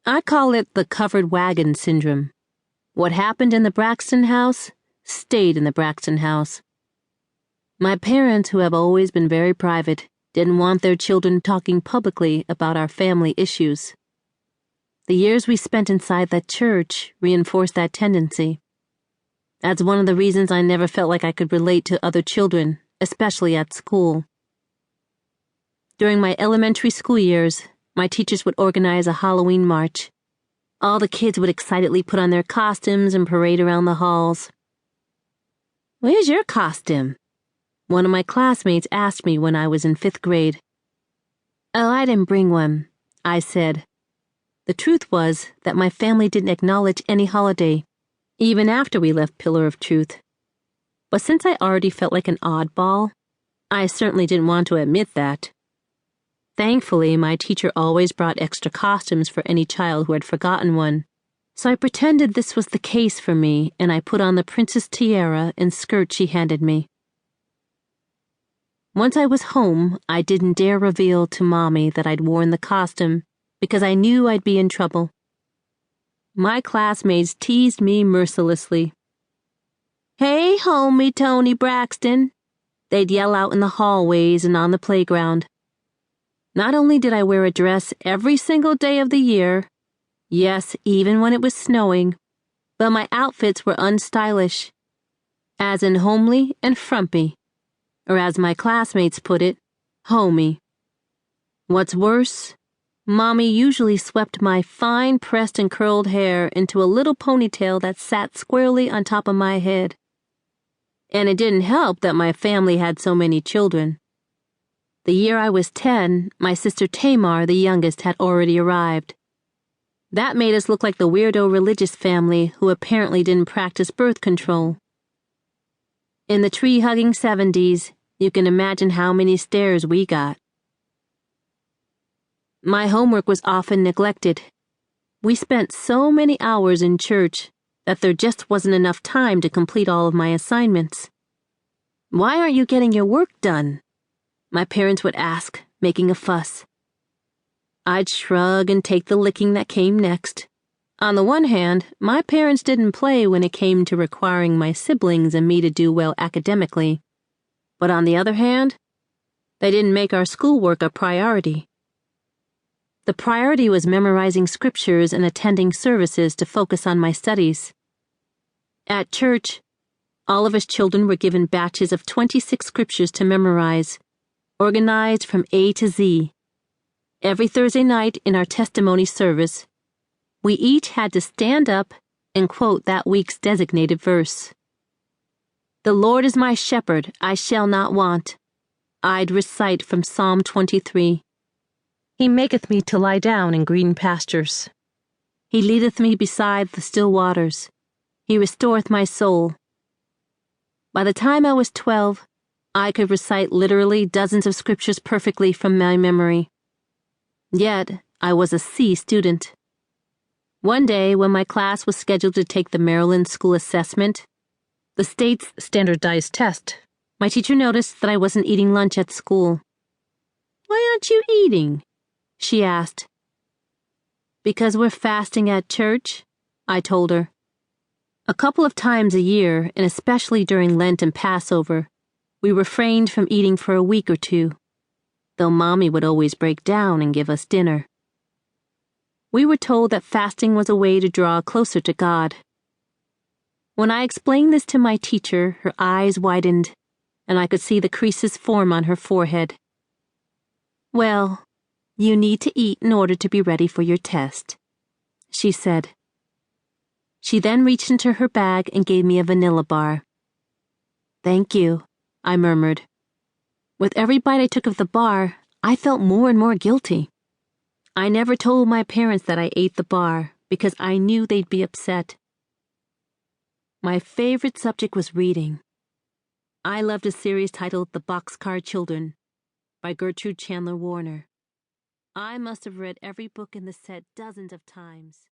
I call it the covered wagon syndrome. What happened in the Braxton house stayed in the Braxton house. My parents, who have always been very private, didn't want their children talking publicly about our family issues. The years we spent inside that church reinforced that tendency. That's one of the reasons I never felt like I could relate to other children, especially at school. During my elementary school years, my teachers would organize a Halloween march. All the kids would excitedly put on their costumes and parade around the halls. "Where's your costume?" one of my classmates asked me when I was in 5th grade. "Oh, I didn't bring one," I said. The truth was that my family didn't acknowledge any holiday, even after we left Pillar of Truth. But since I already felt like an oddball, I certainly didn't want to admit that. Thankfully, my teacher always brought extra costumes for any child who had forgotten one, so I pretended this was the case for me, and I put on the princess tiara and skirt she handed me. Once I was home, I didn't dare reveal to Mommy that I'd worn the costume because I knew I'd be in trouble. My classmates teased me mercilessly. "Hey, homie, Toni Braxton," they'd yell out in the hallways and on the playground. Not only did I wear a dress every single day of the year, yes, even when it was snowing, but my outfits were unstylish, as in homely and frumpy, or as my classmates put it, homey. What's worse, Mommy usually swept my fine pressed and curled hair into a little ponytail that sat squarely on top of my head. And it didn't help that my family had so many children. The year I was 10, my sister Tamar, the youngest, had already arrived. That made us look like the weirdo religious family who apparently didn't practice birth control. In the tree-hugging 70s, you can imagine how many stares we got. My homework was often neglected. We spent so many hours in church that there just wasn't enough time to complete all of my assignments. "Why aren't you getting your work done?" my parents would ask, making a fuss. I'd shrug and take the licking that came next. On the one hand, my parents didn't play when it came to requiring my siblings and me to do well academically. But on the other hand, they didn't make our schoolwork a priority. The priority was memorizing scriptures and attending services to focus on my studies. At church, all of us children were given batches of 26 scriptures to memorize, organized from A to Z. Every Thursday night in our testimony service, we each had to stand up and quote that week's designated verse. "The Lord is my shepherd, I shall not want," I'd recite from Psalm 23. "He maketh me to lie down in green pastures. He leadeth me beside the still waters. He restoreth my soul." By the time I was 12, I could recite literally dozens of scriptures perfectly from my memory. Yet, I was a C student. One day, when my class was scheduled to take the Maryland School Assessment, the state's standardized test, my teacher noticed that I wasn't eating lunch at school. "Why aren't you eating?" she asked. "Because we're fasting at church," I told her. A couple of times a year, and especially during Lent and Passover, we refrained from eating for a week or two, though Mommy would always break down and give us dinner. We were told that fasting was a way to draw closer to God. When I explained this to my teacher, her eyes widened, and I could see the creases form on her forehead. "Well, you need to eat in order to be ready for your test," she said. She then reached into her bag and gave me a vanilla bar. "Thank you," I murmured. With every bite I took of the bar, I felt more and more guilty. I never told my parents that I ate the bar because I knew they'd be upset. My favorite subject was reading. I loved a series titled The Boxcar Children by Gertrude Chandler Warner. I must have read every book in the set dozens of times.